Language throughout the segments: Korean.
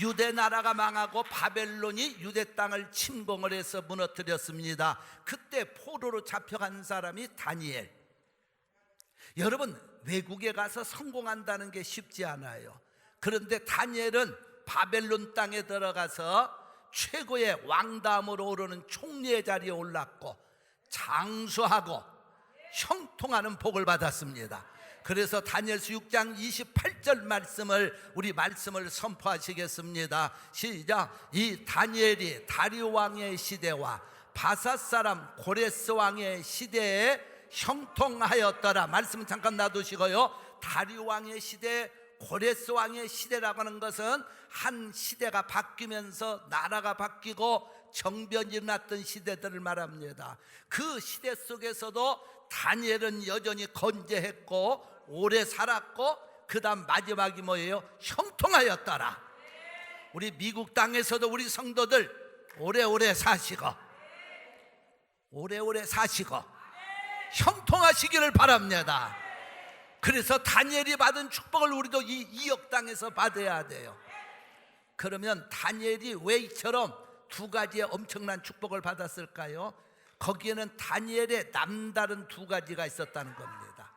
유대 나라가 망하고 바벨론이 유대 땅을 침공을 해서 무너뜨렸습니다. 그때 포로로 잡혀간 사람이 다니엘. 여러분, 외국에 가서 성공한다는 게 쉽지 않아요. 그런데 다니엘은 바벨론 땅에 들어가서 최고의 왕담으로 오르는 총리의 자리에 올랐고 장수하고 형통하는 복을 받았습니다. 그래서 다니엘서 6장 28절 말씀을 우리 말씀을 선포하시겠습니다. 시작. 이 다니엘이 다리오 왕의 시대와 바사 사람 고레스 왕의 시대에 형통하였더라. 말씀은 잠깐 놔두시고요. 다리오 왕의 시대, 고레스 왕의 시대라고 하는 것은 한 시대가 바뀌면서 나라가 바뀌고 정변이 일어났던 시대들을 말합니다. 그 시대 속에서도 다니엘은 여전히 건재했고 오래 살았고 그 다음 마지막이 뭐예요? 형통하였더라. 우리 미국 땅에서도 우리 성도들 오래오래 사시고 형통하시기를 바랍니다. 그래서 다니엘이 받은 축복을 우리도 이 이역 땅에서 받아야 돼요. 그러면 다니엘이 왜 이처럼 두 가지의 엄청난 축복을 받았을까요? 거기에는 다니엘의 남다른 두 가지가 있었다는 겁니다.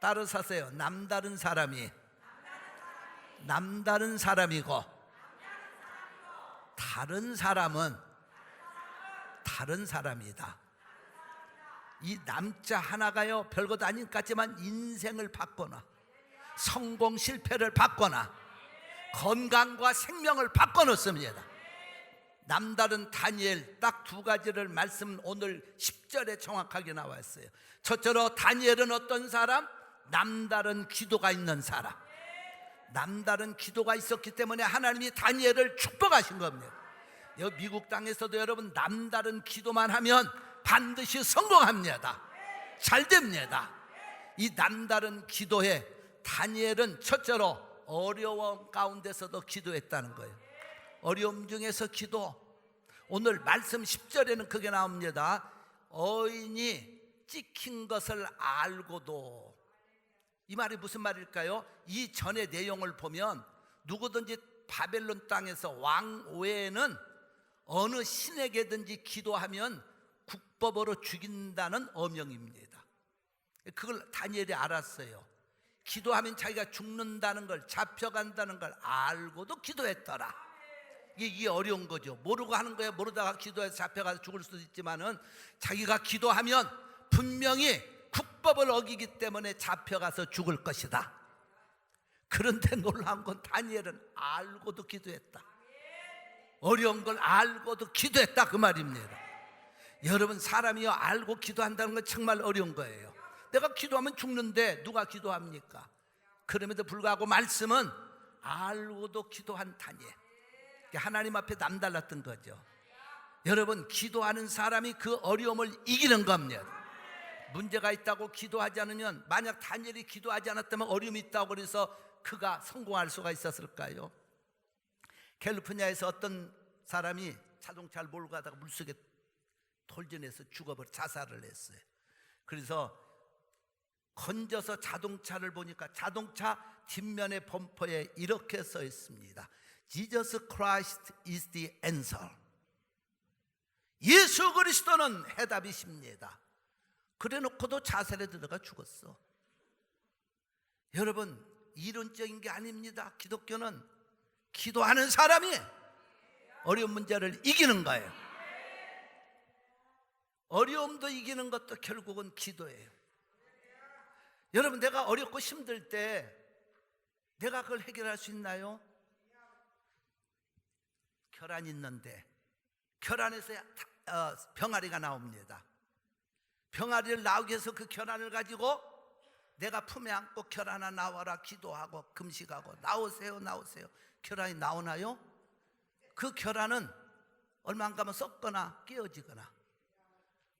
따라서 하세요. 남다른 사람이고 다른 사람은 다른 사람이다. 이 남자 하나가요 별것도 아닌 것 같지만 인생을 바꾸나 성공 실패를 바꾸나 건강과 생명을 바꿔놓습니다. 남다른 다니엘 딱 두 가지를 말씀 오늘 10절에 정확하게 나와 있어요. 첫째로 다니엘은 어떤 사람? 남다른 기도가 있는 사람. 남다른 기도가 있었기 때문에 하나님이 다니엘을 축복하신 겁니다. 여기 미국 땅에서도 여러분 남다른 기도만 하면 반드시 성공합니다. 잘 됩니다. 이 남다른 기도에 다니엘은 첫째로 어려움 가운데서도 기도했다는 거예요. 어려움 중에서 기도. 오늘 말씀 10절에는 그게 나옵니다. 어인이 찍힌 것을 알고도. 이 말이 무슨 말일까요? 이 전의 내용을 보면 누구든지 바벨론 땅에서 왕 외에는 어느 신에게든지 기도하면 국법으로 죽인다는 어명입니다. 그걸 다니엘이 알았어요. 기도하면 자기가 죽는다는 걸, 잡혀간다는 걸 알고도 기도했더라. 이게 어려운 거죠. 모르고 하는 거예요. 모르다가 기도해서 잡혀가서 죽을 수도 있지만은 자기가 기도하면 분명히 국법을 어기기 때문에 잡혀가서 죽을 것이다. 그런데 놀라운 건 다니엘은 알고도 기도했다. 어려운 걸 알고도 기도했다 그 말입니다. 여러분, 사람이요 알고 기도한다는 건 정말 어려운 거예요. 내가 기도하면 죽는데 누가 기도합니까? 그럼에도 불구하고 말씀은 알고도 기도한 다니엘, 하나님 앞에 남달랐던 거죠. 여러분, 기도하는 사람이 그 어려움을 이기는 겁니다. 문제가 있다고 기도하지 않으면, 만약 다니엘이 기도하지 않았다면 어려움이 있다고 그래서 그가 성공할 수가 있었을까요? 캘리포니아에서 어떤 사람이 자동차를 몰고 가다가 물속에 돌진해서 죽어버려 자살을 했어요. 그래서 건져서 자동차를 보니까 자동차 뒷면의 범퍼에 이렇게 써 있습니다. Jesus Christ is the answer. 예수 그리스도는 해답이십니다. 그래 놓고도 자살에 들어가 죽었어. 여러분, 이론적인 게 아닙니다. 기독교는 기도하는 사람이 어려운 문제를 이기는 거예요. 어려움도 이기는 것도 결국은 기도예요. 여러분, 내가 어렵고 힘들 때 내가 그걸 해결할 수 있나요? 혈안 있는데 혈안에서 병아리가 나옵니다. 병아리를 나오게 해서 그 혈안을 가지고 내가 품에 안고 혈안아 나와라 기도하고 금식하고 나오세요 나오세요. 혈안이 나오나요? 그 혈안은 얼마 안 가면 썩거나 깨어지거나.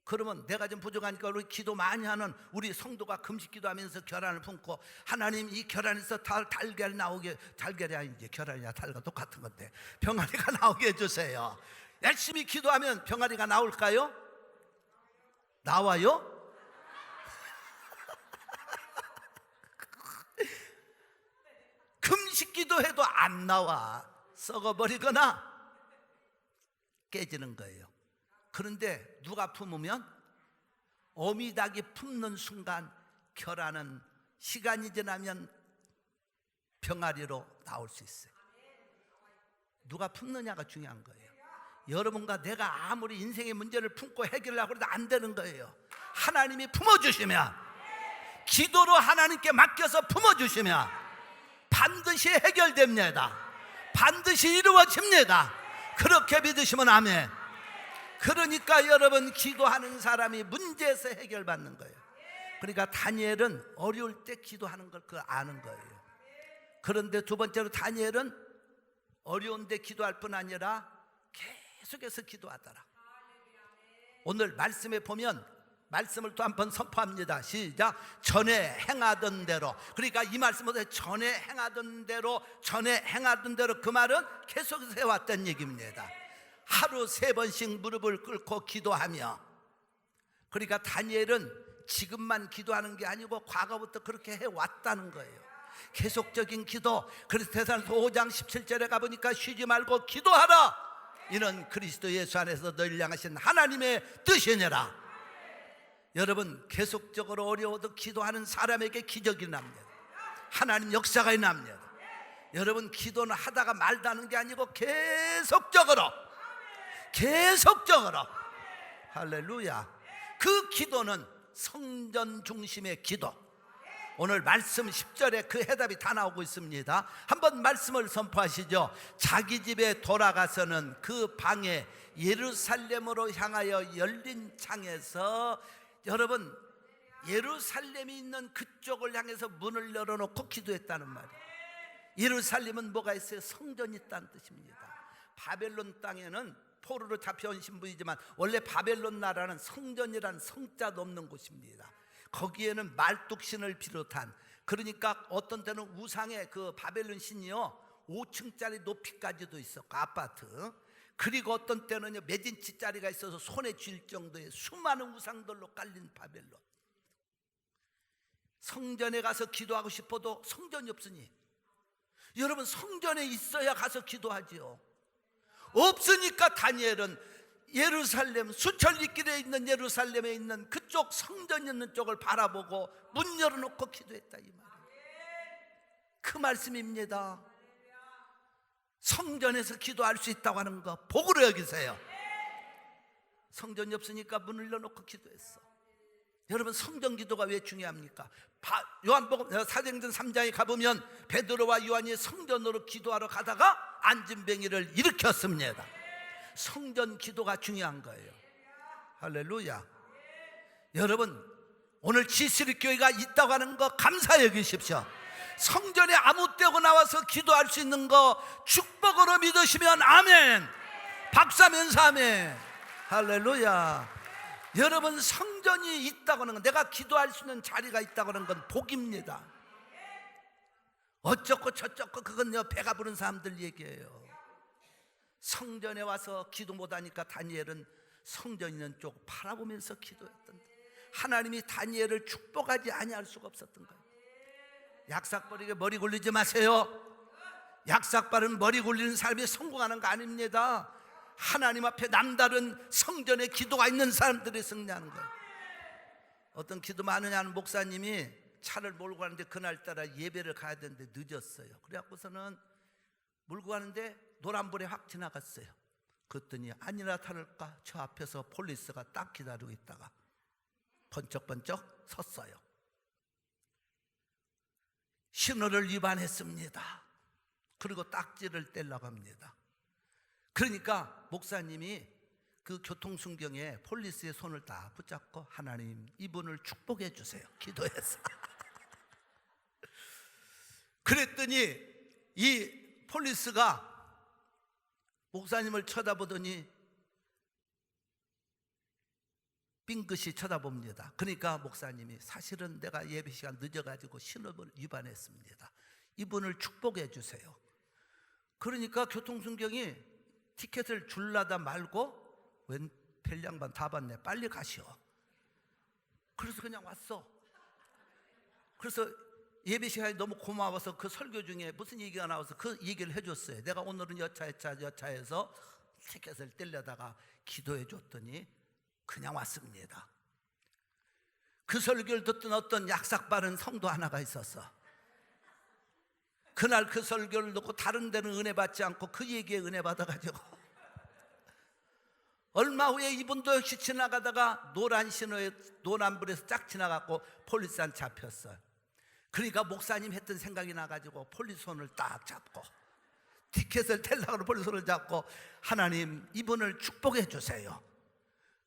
그러면 내가 좀 부족하니까 우리 기도 많이 하는 우리 성도가 금식 기도하면서 혈안을 품고, 하나님 이 혈안에서 달걀이 나오게, 달걀이 아니지 혈안이야 달과 똑같은 건데 병아리가 나오게 해주세요. 열심히 기도하면 병아리가 나올까요? 나와요? 금식 기도해도 안 나와. 썩어버리거나 깨지는 거예요. 그런데 누가 품으면 어미닭이 품는 순간 결하는 시간이 지나면 병아리로 나올 수 있어요. 누가 품느냐가 중요한 거예요. 여러분과 내가 아무리 인생의 문제를 품고 해결하려고 해도 안 되는 거예요. 하나님이 품어주시면, 기도로 하나님께 맡겨서 품어주시면 반드시 해결됩니다. 반드시 이루어집니다. 그렇게 믿으시면 아멘. 그러니까 여러분, 기도하는 사람이 문제에서 해결받는 거예요. 그러니까 다니엘은 어려울 때 기도하는 걸 그걸 아는 거예요. 그런데 두 번째로 다니엘은 어려운데 기도할 뿐 아니라 계속해서 기도하더라. 오늘 말씀에 보면 말씀을 또 한 번 선포합니다. 시작. 전에 행하던 대로. 그러니까 이 말씀은 전에 행하던 대로 그 말은 계속해서 해왔던 얘기입니다. 하루 3번씩 무릎을 꿇고 기도하며, 그러니까 다니엘은 지금만 기도하는 게 아니고 과거부터 그렇게 해왔다는 거예요. 계속적인 기도. 그래서 데살로니가서 5장 17절에 가보니까 쉬지 말고 기도하라. 이는 그리스도 예수 안에서 너희를 향하신 하나님의 뜻이니라. 여러분, 계속적으로 어려워도 기도하는 사람에게 기적이 납니다. 하나님 역사가 납니다. 여러분, 기도는 하다가 말다는 게 아니고 계속적으로 할렐루야. 그 기도는 성전 중심의 기도. 오늘 말씀 10절에 그 해답이 다 나오고 있습니다. 한번 말씀을 선포하시죠. 자기 집에 돌아가서는 그 방에 예루살렘으로 향하여 열린 창에서, 여러분, 예루살렘이 있는 그쪽을 향해서 문을 열어놓고 기도했다는 말이에요. 예루살렘은 뭐가 있어요? 성전이 있다는 뜻입니다. 바벨론 땅에는 포로로 잡혀온 신분이지만 원래 바벨론 나라는 성전이란 성자도 없는 곳입니다. 거기에는 말뚝신을 비롯한, 그러니까 어떤 때는 우상의 그 바벨론 신이요 5층짜리 높이까지도 있었고 아파트, 그리고 어떤 때는요 몇 인치짜리가 있어서 손에 쥘 정도의 수많은 우상들로 깔린 바벨론. 성전에 가서 기도하고 싶어도 성전이 없으니, 여러분, 성전에 있어야 가서 기도하지요. 없으니까 다니엘은 예루살렘, 수천리길에 있는 예루살렘에 있는 그쪽 성전 있는 쪽을 바라보고 문 열어놓고 기도했다, 이 말이에요. 그 말씀입니다. 성전에서 기도할 수 있다고 하는 거 복으로 여기세요. 성전이 없으니까 문을 열어놓고 기도했어. 여러분, 성전 기도가 왜 중요합니까? 요한복음 사도행전 3장에 가보면 베드로와 요한이 성전으로 기도하러 가다가 안진뱅이를 일으켰습니다. 성전 기도가 중요한 거예요. 할렐루야. 여러분, 오늘 지스리 교회가 있다고 하는 거 감사해 여기십시오. 성전에 아무 때고 나와서 기도할 수 있는 거 축복으로 믿으시면 아멘. 박수하면서 아멘. 할렐루야. 여러분, 성전이 있다고 하는 건, 내가 기도할 수 있는 자리가 있다고 하는 건 복입니다. 어쩌고 저쩌고 그건 배가 부른 사람들 얘기예요. 성전에 와서 기도 못하니까 다니엘은 성전 있는 쪽 바라보면서 기도했던데, 하나님이 다니엘을 축복하지 아니할 수가 없었던 거예요. 약삭빠르게 머리 굴리지 마세요. 약삭빠른 머리 굴리는 사람이 성공하는 거 아닙니다. 하나님 앞에 남다른 성전에 기도가 있는 사람들이 승리하는 거예요. 어떤 기도 많으냐는 목사님이 차를 몰고 가는데 그날따라 예배를 가야 되는데 늦었어요. 그래갖고서는 몰고 가는데 노란불에 확 지나갔어요. 그랬더니 아니나 다를까 저 앞에서 폴리스가 딱 기다리고 있다가 번쩍번쩍 섰어요. 신호를 위반했습니다. 그리고 딱지를 떼려고 합니다. 그러니까 목사님이 그 교통순경에 폴리스의 손을 딱 붙잡고, 하나님 이분을 축복해 주세요, 기도했어. 그랬더니 이 폴리스가 목사님을 쳐다보더니 빙긋이 쳐다봅니다. 그러니까 목사님이, 사실은 내가 예배 시간 늦어가지고 신호를 위반했습니다. 이분을 축복해 주세요. 그러니까 교통순경이 티켓을 줄라다 말고, 웬 펠량반 다 받네, 빨리 가시오. 그래서 그냥 왔어. 그래서 예배 시간이 너무 고마워서 그 설교 중에 무슨 얘기가 나와서 그 얘기를 해줬어요. 내가 오늘은 여차에서 티켓을 떼려다가 기도해 줬더니 그냥 왔습니다. 그 설교를 듣던 어떤 약삭빠른 성도 하나가 있었어. 그날 그 설교를 듣고 다른 데는 은혜 받지 않고 그 얘기에 은혜 받아가지고 얼마 후에 이분도 역시 지나가다가 노란 신호에 노란불에서 쫙 지나갔고 폴리스한테 잡혔어요. 그러니까 목사님 했던 생각이 나가지고 폴리스 손을 딱 잡고 티켓을 떼려고 폴리스 손을 잡고 하나님 이분을 축복해 주세요.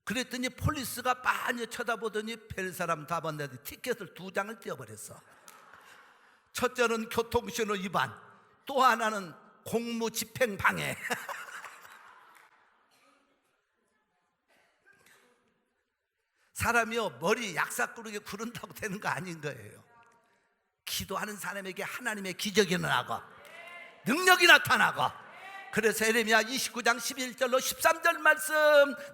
그랬더니 폴리스가 빤히 쳐다보더니 별 사람 다 봤는데 티켓을 2장을 떼어버렸어. 첫째는 교통신호 위반, 또 하나는 공무집행 방해. 사람이요 머리 약삭구르게 구른다고 되는 거 아닌 거예요. 기도하는 사람에게 하나님의 기적이 일어나고 능력이 나타나고, 그래서 에레미야 29장 11절로 13절 말씀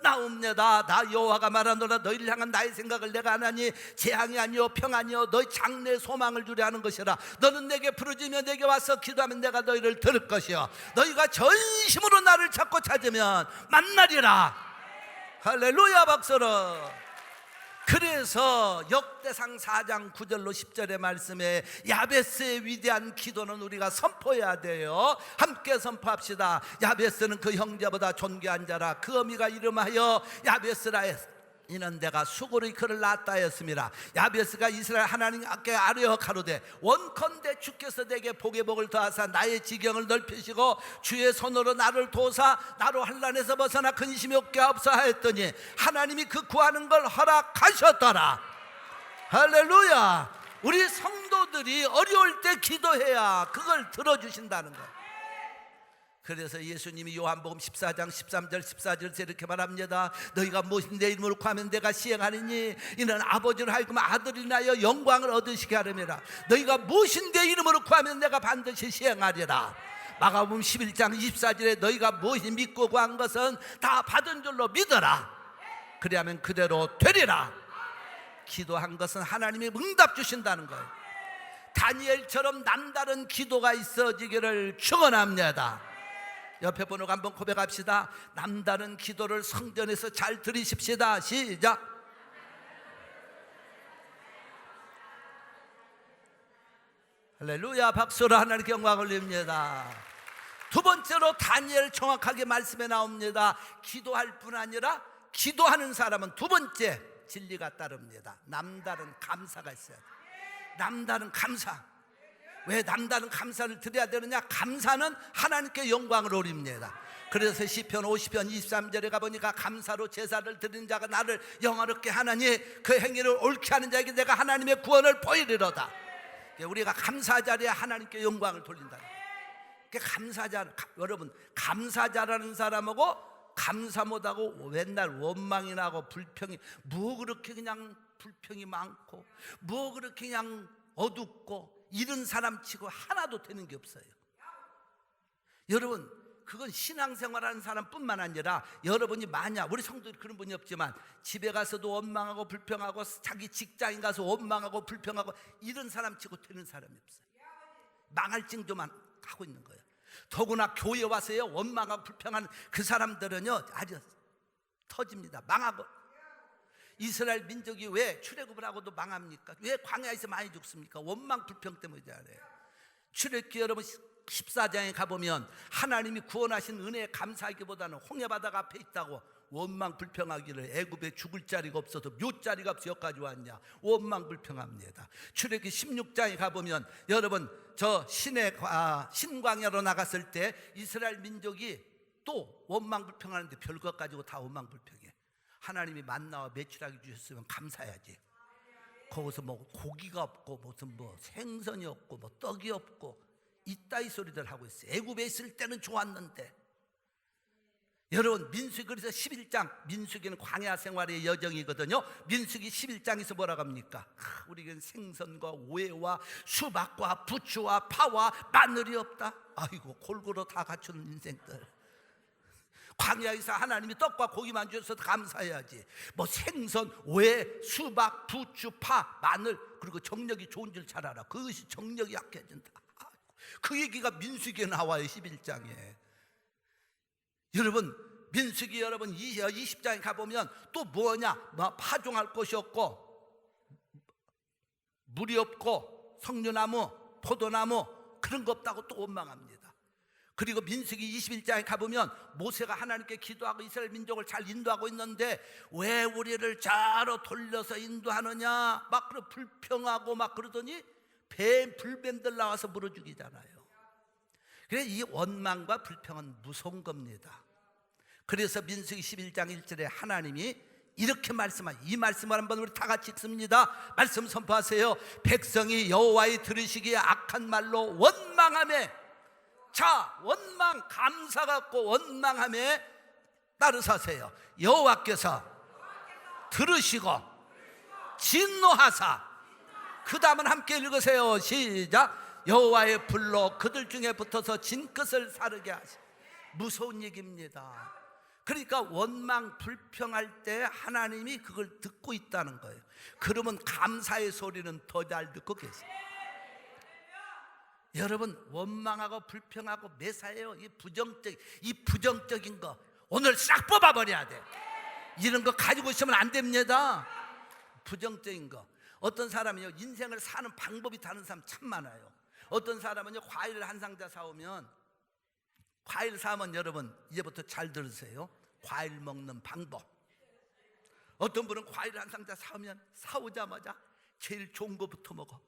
나옵니다. 나 여호와가 말하노라 너희를 향한 나의 생각을 내가 하나니 재앙이 아니요 평안이요 너희 장래 소망을 주려 하는 것이라. 너는 내게 부르짖으며 내게 와서 기도하면 내가 너희를 들을 것이요 너희가 전심으로 나를 찾고 찾으면 만나리라. 할렐루야 박수로. 그래서 역대상 4장 9절로 10절의 말씀에 야베스의 위대한 기도는 우리가 선포해야 돼요. 함께 선포합시다. 야베스는 그 형제보다 존귀한 자라. 그 어미가 이름하여 야베스라 이는 내가 수고로 그를 낳았다 했습니다. 야베스가 이스라엘 하나님께 아뢰어 가로되 원컨대 주께서 내게 복의 복을 더하사 나의 지경을 넓히시고 주의 손으로 나를 도사 나로 환난에서 벗어나 근심이 없게 하옵소서 하였더니 하나님이 그 구하는 걸 허락하셨더라. 할렐루야. 우리 성도들이 어려울 때 기도해야 그걸 들어주신다는 거예요. 그래서 예수님이 요한복음 14장 13절 14절에서 이렇게 말합니다. 너희가 무엇인 내 이름으로 구하면 내가 시행하리니 이는 아버지를 하여금 아들이 나여 영광을 얻으시게 하려니라. 너희가 무엇인 내 이름으로 구하면 내가 반드시 시행하리라. 마가복음 11장 24절에 너희가 무엇이 믿고 구한 것은 다 받은 줄로 믿어라. 그리하면 그대로 되리라. 기도한 것은 하나님이 응답 주신다는 거예요. 다니엘처럼 남다른 기도가 있어지기를 축원합니다. 옆에 번호 한번 고백합시다. 남다른 기도를 성전에서 잘 들으십시다. 시작. 할렐루야. 박수로 하나님께 영광 올립니다. 두 번째로 다니엘 정확하게 말씀에 나옵니다. 기도할 뿐 아니라 기도하는 사람은 두 번째 진리가 따릅니다. 남다른 감사가 있어야 돼요. 남다른 감사. 왜 남다른 감사를 드려야 되느냐? 감사는 하나님께 영광을 올립니다. 그래서 시편 50편 23절에 가보니까 감사로 제사를 드리는 자가 나를 영화롭게 하나니 그 행위를 옳게 하는 자에게 내가 하나님의 구원을 보이리로다. 우리가 감사자리에 하나님께 영광을 돌린다. 감사자, 여러분 감사자라는 사람하고 감사 못하고 맨날 원망이 나고 불평이, 뭐 그렇게 그냥 불평이 많고 뭐 그렇게 그냥 어둡고 이런 사람 치고 하나도 되는 게 없어요. 여러분 그건 신앙생활하는 사람뿐만 아니라 여러분이 만약 우리 성도들이 그런 분이 없지만 집에 가서도 원망하고 불평하고 자기 직장인 가서 원망하고 불평하고 이런 사람 치고 되는 사람이 없어요. 망할 징조만 하고 있는 거예요. 더구나 교회 와서요 원망하고 불평하는 그 사람들은요 아주 터집니다. 망하고. 이스라엘 민족이 왜 출애굽을 하고도 망합니까? 왜 광야에서 많이 죽습니까? 원망 불평 때문이잖아요. 출애굽기 여러분 14장에 가보면 하나님이 구원하신 은혜에 감사하기보다는 홍해바다가 앞에 있다고 원망 불평하기를 애굽에 죽을 자리가 없어서 묘자리가 없어 여기까지 왔냐 원망 불평합니다. 출애굽기 16장에 가보면 여러분 저 신광야로 나갔을 때 이스라엘 민족이 또 원망 불평하는데 별것 가지고 다 원망 불평해. 하나님이 만나와 메추라기 주셨으면 감사해야지. 거기서 뭐 고기가 없고 무슨 뭐 생선이 없고 뭐 떡이 없고 이따위 소리들 하고 있어요. 애굽에 있을 때는 좋았는데. 여러분 민수기 그래서 11장 민수기는 광야 생활의 여정이거든요. 민수기 11장에서 뭐라고 합니까? 우리에겐 생선과 오해와 수박과 부추와 파와 마늘이 없다. 아이고 골고루 다 갖춘 인생들. 광야에서 하나님이 떡과 고기만 주셔서 감사해야지. 뭐 생선, 왜, 수박, 부추, 파, 마늘, 그리고 정력이 좋은 줄 잘 알아. 그것이 정력이 약해진다. 그 얘기가 민수기에 나와요. 11장에. 여러분, 민수기 여러분 20장에 가보면 또 뭐냐, 뭐 파종할 것이 없고 물이 없고 석류나무, 포도나무 그런 거 없다고 또 원망합니다. 그리고 민수기 21장에 가보면 모세가 하나님께 기도하고 이스라엘 민족을 잘 인도하고 있는데 왜 우리를 좌로 돌려서 인도하느냐 막 그러 불평하고 막 그러더니 불뱀들 나와서 물어 죽이잖아요. 그래서 이 원망과 불평은 무서운 겁니다. 그래서 민수기 11장 1절에 하나님이 이렇게 말씀하시고, 이 말씀을 한번 우리 다 같이 읽습니다. 말씀 선포하세요. 백성이 여호와의 들으시기에 악한 말로 원망하며, 자, 원망, 감사 갖고 원망하며 따르사세요. 여호와께서 들으시고 진노하사, 그 다음은 함께 읽으세요. 시작. 여호와의 불로 그들 중에 붙어서 진끝을 사르게 하시. 무서운 얘기입니다. 그러니까 원망 불평할 때 하나님이 그걸 듣고 있다는 거예요. 그러면 감사의 소리는 더 잘 듣고 계세요. 여러분, 원망하고 불평하고 매사해요. 이 부정적인 거 오늘 싹 뽑아버려야 돼. 이런 거 가지고 있으면 안 됩니다. 부정적인 거. 어떤 사람은요, 인생을 사는 방법이 다른 사람 참 많아요. 어떤 사람은요, 과일을 한 상자 사오면, 과일 사면 여러분 이제부터 잘 들으세요. 과일 먹는 방법. 어떤 분은 과일 한 상자 사오면 사오자마자 제일 좋은 거부터 먹어.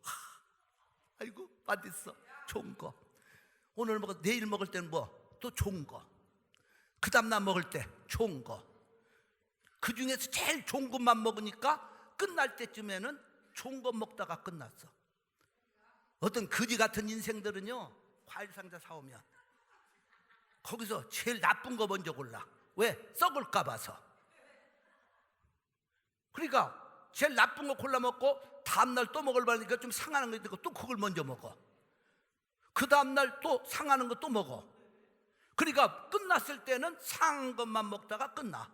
아이고 맛있어, 좋은 거. 오늘 먹어, 내일 먹을 때는 뭐 또 좋은 거. 그 다음날 먹을 때 좋은 거. 그 중에서 제일 좋은 것만 먹으니까 끝날 때쯤에는 좋은 거 먹다가 끝났어. 어떤 거지 같은 인생들은요, 과일 상자 사오면 거기서 제일 나쁜 거 먼저 골라. 왜? 썩을까 봐서. 그러니까 제일 나쁜 거 골라 먹고 다음날 또 먹을 바니까 좀 상하는 거 있고 또 그걸 먼저 먹어. 그 다음날 또 상하는 거 또 먹어. 그러니까 끝났을 때는 상한 것만 먹다가 끝나.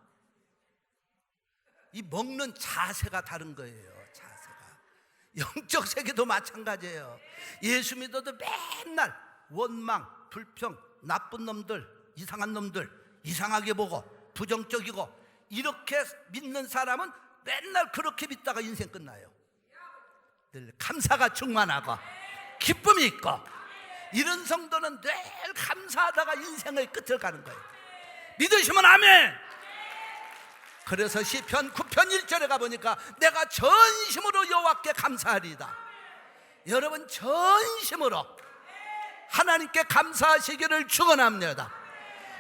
이 먹는 자세가 다른 거예요. 자세가. 영적 세계도 마찬가지예요. 예수 믿어도 맨날 원망, 불평, 나쁜 놈들, 이상한 놈들, 이상하게 보고 부정적이고 이렇게 믿는 사람은 맨날 그렇게 믿다가 인생 끝나요. 늘 감사가 충만하고 기쁨이 있고, 이런 성도는 늘 감사하다가 인생의 끝을 가는 거예요. 믿으시면 아멘. 그래서 시편 9편 1절에 가보니까 내가 전심으로 여호와께 감사하리이다. 여러분, 전심으로 하나님께 감사하시기를 축원합니다.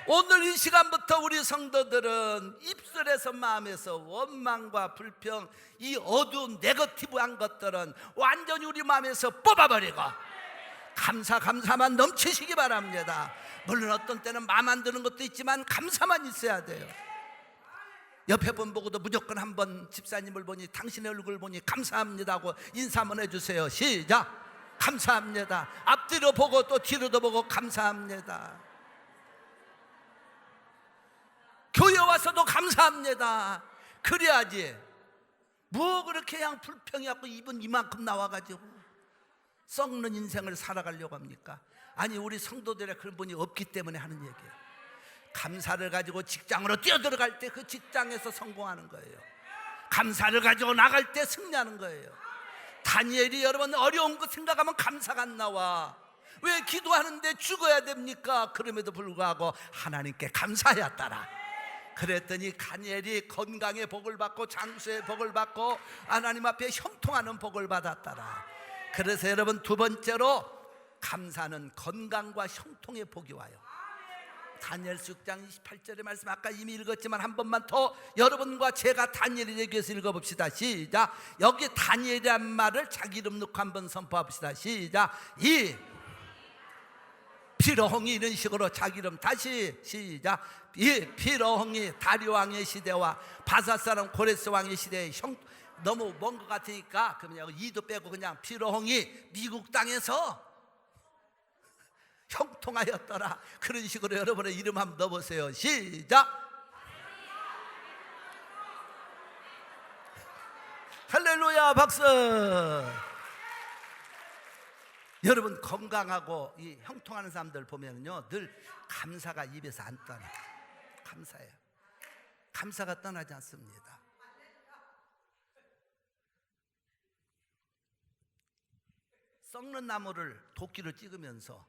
오늘 이 시간부터 우리 성도들은 입술에서 마음에서 원망과 불평, 이 어두운 네거티브한 것들은 완전히 우리 마음에서 뽑아버리고 감사만 넘치시기 바랍니다. 물론 어떤 때는 마음 안 드는 것도 있지만 감사만 있어야 돼요. 옆에 분 보고도 무조건 한번 집사님을 보니, 당신의 얼굴 보니 감사합니다 하고 인사 한번 해주세요. 시작. 감사합니다. 앞뒤로 보고 또 뒤로도 보고 감사합니다. 교회 와서도 감사합니다. 그래야지. 뭐 그렇게 그냥 불평이 갖고 입은 이만큼 나와가지고 썩는 인생을 살아가려고 합니까? 아니, 우리 성도들의 그런 분이 없기 때문에 하는 얘기예요. 감사를 가지고 직장으로 뛰어들어갈 때 그 직장에서 성공하는 거예요. 감사를 가지고 나갈 때 승리하는 거예요. 다니엘이 여러분 어려운 거 생각하면 감사가 안 나와. 왜 기도하는데 죽어야 됩니까? 그럼에도 불구하고 하나님께 감사하였더라. 그랬더니 다니엘이 건강의 복을 받고 장수의 복을 받고 하나님 앞에 형통하는 복을 받았더라. 그래서 여러분, 두 번째로 감사는 건강과 형통의 복이 와요. 다니엘서 6장 28절의 말씀 아까 이미 읽었지만 한 번만 더 여러분과 제가 다니엘을 얘기해서 읽어봅시다. 시작. 여기 다니엘이란 말을 자기 이름 넣고 한번 선포합시다. 시작. 이 피로홍이 이런 식으로 자기 이름 다시 시작. 이 피로홍이 다리오 왕의 시대와 바사 사람 고레스 왕의 시대의 너무 먼 것 같으니까 그냥 이도 빼고 그냥 피로홍이 미국 땅에서 형통하였더라. 그런 식으로 여러분의 이름 한번 넣어보세요. 시작. 할렐루야, 박수. 여러분 건강하고 이 형통하는 사람들 보면요 늘 감사가 입에서 안 떠나. 감사해요. 감사가 떠나지 않습니다. 썩는 나무를 도끼로 찍으면서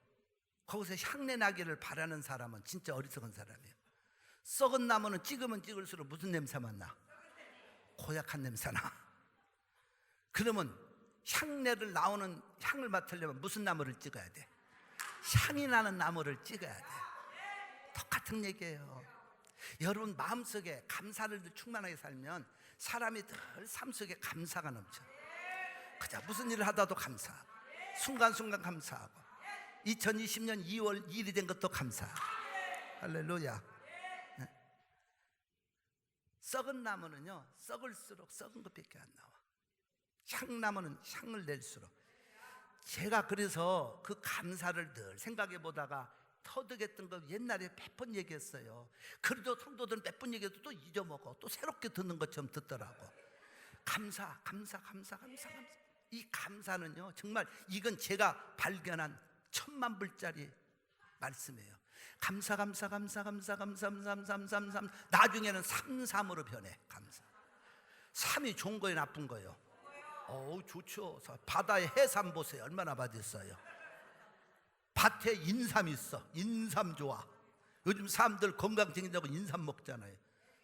거기서 향내 나기를 바라는 사람은 진짜 어리석은 사람이에요. 썩은 나무는 찍으면 찍을수록 무슨 냄새만 나? 고약한 냄새 나. 그러면 향내를 나오는 향을 맡으려면 무슨 나무를 찍어야 돼? 향이 나는 나무를 찍어야 돼. 똑같은 얘기예요. 여러분 마음속에 감사를 충만하게 살면 사람이 늘 삶 속에 감사가 넘쳐. 그냥 무슨 일을 하다도 감사하고 순간순간 감사하고 2020년 2월 2일이 된 것도 감사하고. 할렐루야. 썩은 나무는요 썩을수록 썩은 것밖에 안 나와. 향나무는 향을 낼수록. 제가 그래서 그 감사를 늘 생각해 보다가 터득했던 거 옛날에 몇 번 얘기했어요. 그래도 성도들은 몇 번 얘기해도 또 잊어먹어. 또 새롭게 듣는 것처럼 듣더라고. 감사. 이 감사는요 정말 이건 제가 발견한 1000만 불짜리 말씀이에요. 감사. 나중에는 3으로 변해. 감사. 3이 좋은 거예요, 나쁜 거예요? 좋죠. 바다에 해삼 보세요. 얼마나 맛있어요. 밭에 인삼 있어. 인삼 좋아. 요즘 사람들 건강 챙긴다고 인삼 먹잖아요.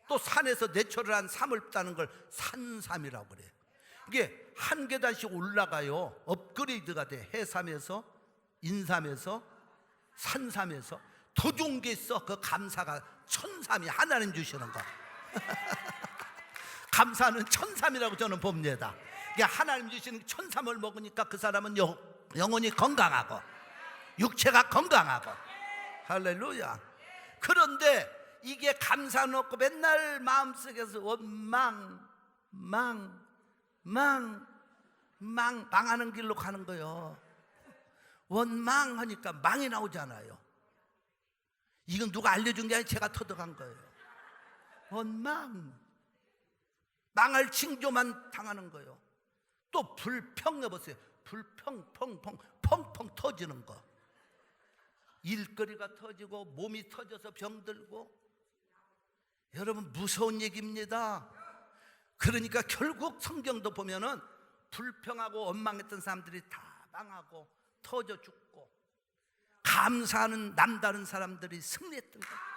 또 산에서 내추럴한 삼을 따는 걸 산삼이라고 그래요. 이게 한 계단씩 올라가요. 업그레이드가 돼. 해삼에서, 인삼에서, 산삼에서. 더 좋은 게 있어. 그 감사가 천삼이 하나님 주시는 거. 감사는 천삼이라고 저는 봅니다. 하나님 주시는 천삼을 먹으니까 그 사람은 영혼이 건강하고 육체가 건강하고. 할렐루야. 그런데 이게 감사 놓고 맨날 마음속에서 망하는 길로 가는 거예요. 원망하니까 망이 나오잖아요. 이건 누가 알려준 게 아니라 제가 터득한 거예요. 망할 징조만 당하는 거예요. 또 불평 해보세요. 불평 펑펑 터지는 거. 일거리가 터지고 몸이 터져서 병들고. 여러분 무서운 얘기입니다. 그러니까 결국 성경도 보면은 불평하고 원망했던 사람들이 다 망하고 터져 죽고 감사하는 남다른 사람들이 승리했던 거예요.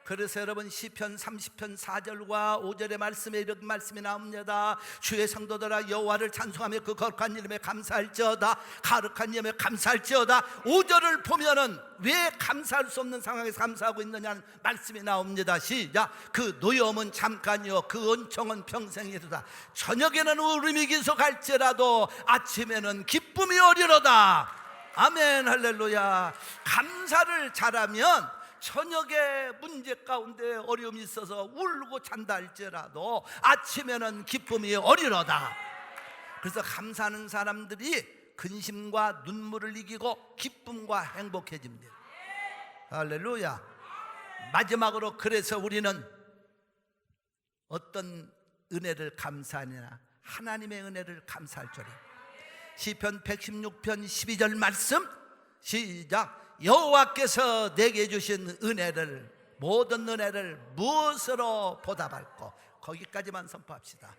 그래서 여러분 시편 30편 4절과 5절의 말씀에 이런 말씀이 나옵니다. 주의 성도들아 여호와를 찬송하며 그 거룩한 이름에 감사할지어다. 거룩한 이름에 감사할지어다. 5절을 보면은 왜 감사할 수 없는 상황에서 감사하고 있느냐는 말씀이 나옵니다. 시작. 그 노여움은 잠깐이요 그 은총은 평생이로다. 저녁에는 울음이 계속할지라도 아침에는 기쁨이 오리로다. 아멘. 할렐루야. 감사를 잘하면 저녁에 문제 가운데 어려움이 있어서 울고 잔다 할지라도 아침에는 기쁨이 오리로다. 그래서 감사하는 사람들이 근심과 눈물을 이기고 기쁨과 행복해집니다. 할렐루야. 마지막으로 그래서 우리는 어떤 은혜를 감사하느냐? 하나님의 은혜를 감사할 줄이야. 시편 116편 12절 말씀 시작. 여호와께서 내게 주신 은혜를 모든 은혜를 무엇으로 보답할꼬. 거기까지만 선포합시다.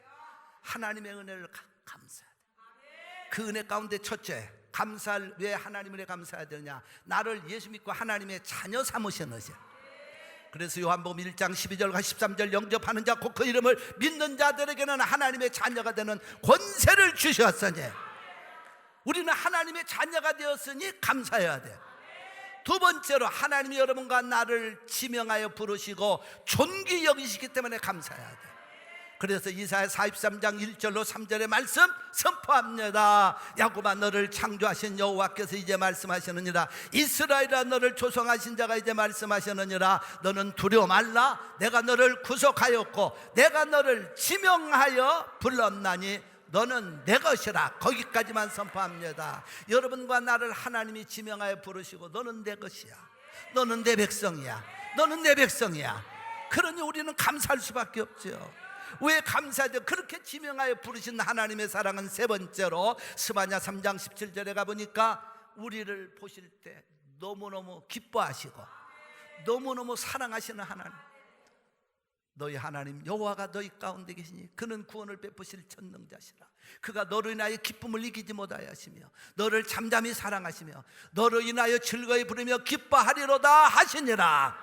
하나님의 은혜를 감사해야 돼. 그 은혜 가운데 첫째 감사할 왜 하나님 은혜 감사해야 되느냐? 나를 예수 믿고 하나님의 자녀 삼으셨느냐. 그래서 요한복음 1장 12절과 13절 영접하는 자 곧 그 이름을 믿는 자들에게는 하나님의 자녀가 되는 권세를 주셨으니 우리는 하나님의 자녀가 되었으니 감사해야 돼. 두 번째로 하나님이 여러분과 나를 지명하여 부르시고 존귀 여기시기 때문에 감사해야 돼. 그래서 이사야 43장 1절로 3절의 말씀 선포합니다. 야곱아 너를 창조하신 여호와께서 이제 말씀하시느니라. 이스라엘아 너를 조성하신 자가 이제 말씀하시느니라. 너는 두려워 말라. 내가 너를 구속하였고 내가 너를 지명하여 불렀나니 너는 내 것이라. 거기까지만 선포합니다. 여러분과 나를 하나님이 지명하여 부르시고 너는 내 것이야, 너는 내 백성이야, 너는 내 백성이야. 그러니 우리는 감사할 수밖에 없죠. 왜 감사하죠? 그렇게 지명하여 부르신 하나님의 사랑은 세 번째로 스바냐 3장 17절에 가보니까 우리를 보실 때 너무너무 기뻐하시고 너무너무 사랑하시는 하나님. 너희 하나님 여호와가 너희 가운데 계시니 그는 구원을 베푸실 전능자시라. 그가 너로 인하여 기쁨을 이기지 못하여 하시며 너를 잠잠히 사랑하시며 너로 인하여 즐거이 부르며 기뻐하리로다 하시니라.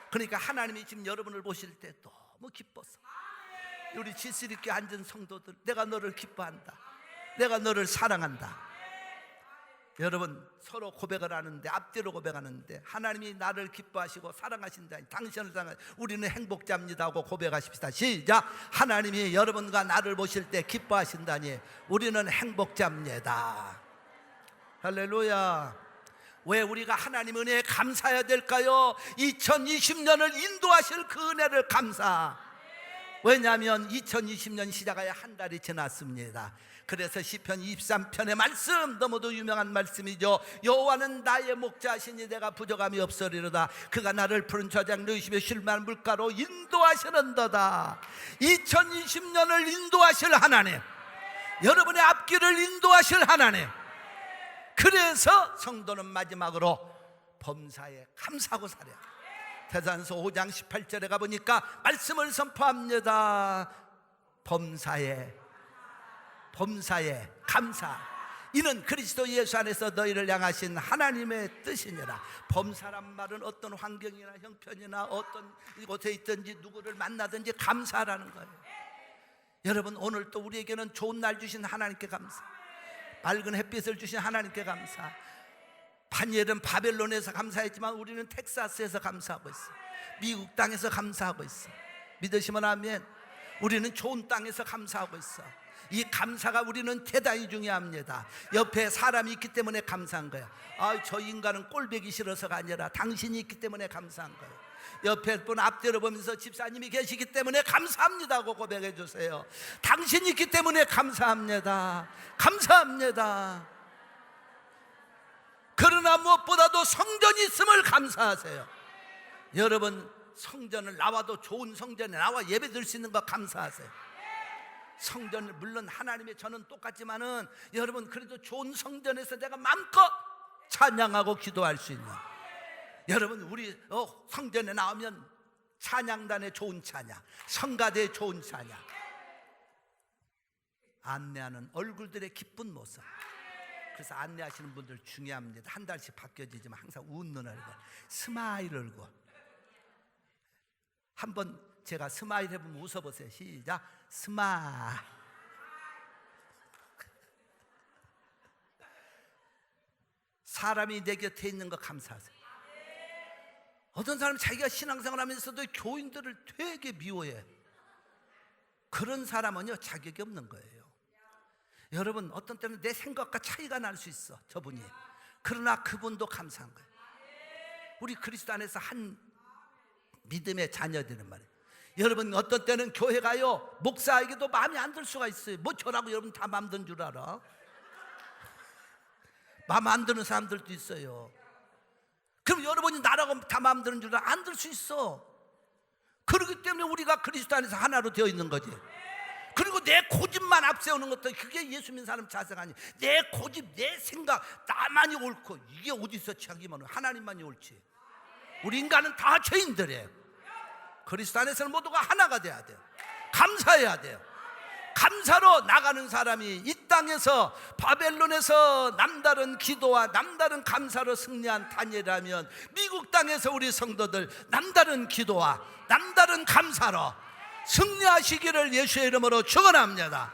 그러니까 하나님이 지금 여러분을 보실 때 너무 기뻐서, 우리 질서 있게 앉은 성도들, 내가 너를 기뻐한다, 내가 너를 사랑한다. 여러분 서로 고백을 하는데, 앞뒤로 고백하는데 하나님이 나를 기뻐하시고 사랑하신다니, 당신을 사랑하니 우리는 행복자입니다 하고 고백하십시다. 시작. 하나님이 여러분과 나를 보실 때 기뻐하신다니 우리는 행복자입니다. 할렐루야. 왜 우리가 하나님 은혜에 감사해야 될까요? 2020년을 인도하실 그 은혜를 감사. 왜냐하면 2020년 시작하여 한 달이 지났습니다. 그래서 시편 23편의 말씀, 너무도 유명한 말씀이죠. 여호와는 나의 목자시니 내가 부족함이 없으리로다. 그가 나를 푸른 저장 누이시며 쉴만한 물가로 인도하시는도다. 2020년을 인도하실 하나님, 여러분의 앞길을 인도하실 하나님. 그래서 성도는 마지막으로 범사에 감사하고 살아야. 대사전서 5장 18절에 가보니까 말씀을 선포합니다. 범사에 감사. 이는 그리스도 예수 안에서 너희를 향하신 하나님의 뜻이니라. 범사란 말은 어떤 환경이나 형편이나 어떤 곳에 있든지 누구를 만나든지 감사라는 거예요. 여러분 오늘 또 우리에게는 좋은 날 주신 하나님께 감사, 밝은 햇빛을 주신 하나님께 감사. 다니엘은 바벨론에서 감사했지만 우리는 텍사스에서 감사하고 있어. 미국 땅에서 감사하고 있어. 믿으시면 아멘. 우리는 좋은 땅에서 감사하고 있어. 이 감사가 우리는 대단히 중요합니다. 옆에 사람이 있기 때문에 감사한 거야. 저 인간은 꼴보기 싫어서가 아니라 당신이 있기 때문에 감사한 거예요. 옆에 분 앞뒤로 보면서 집사님이 계시기 때문에 감사합니다 하고 고백해 주세요. 당신이 있기 때문에 감사합니다. 감사합니다. 그러나 무엇보다도 성전이 있음을 감사하세요. 여러분 성전을 나와도 좋은 성전에 나와 예배 드릴 수 있는 거 감사하세요. 성전을 물론 하나님의 저는 똑같지만은 여러분 그래도 좋은 성전에서 내가 마음껏 찬양하고 기도할 수 있는, 여러분 우리 성전에 나오면 찬양단의 좋은 찬양, 성가대의 좋은 찬양, 안내하는 얼굴들의 기쁜 모습. 그래서 안내하시는 분들 중요합니다. 한 달씩 바뀌어지지만 항상 웃는 얼굴, 스마일 얼굴. 한번 제가 스마일 해보면 웃어보세요. 시작. 스마일. 사람이 내 곁에 있는 거 감사하세요. 어떤 사람은 자기가 신앙생활 하면서도 교인들을 되게 미워해. 그런 사람은요 자격이 없는 거예요. 여러분 어떤 때는 내 생각과 차이가 날 수 있어 저분이. 그러나 그분도 감사한 거예요. 우리 그리스도 안에서 한 믿음의 자녀들은 말이에요. 여러분 어떤 때는 교회 가요 목사에게도 마음에 안 들 수가 있어요. 뭐 저라고 여러분 다 마음 드는 줄 알아? 마음 안 드는 사람들도 있어요. 그럼 여러분이 나라고 다 마음 드는 줄 알아? 안 들 수 있어. 그렇기 때문에 우리가 그리스도 안에서 하나로 되어 있는 거지. 그리고 내 고집만 앞세우는 것도 그게 예수 믿는 사람 자세가 아니야. 내 고집, 내 생각, 나만이 옳고, 이게 어디서 자기만, 하나님만이 옳지. 우리 인간은 다 죄인들이에요. 그리스도 안에서는 모두가 하나가 돼야 돼요. 감사해야 돼요. 감사로 나가는 사람이 이 땅에서 바벨론에서 남다른 기도와 남다른 감사로 승리한 다니엘이라면 미국 땅에서 우리 성도들 남다른 기도와 남다른 감사로 승리하시기를 예수의 이름으로 축원합니다.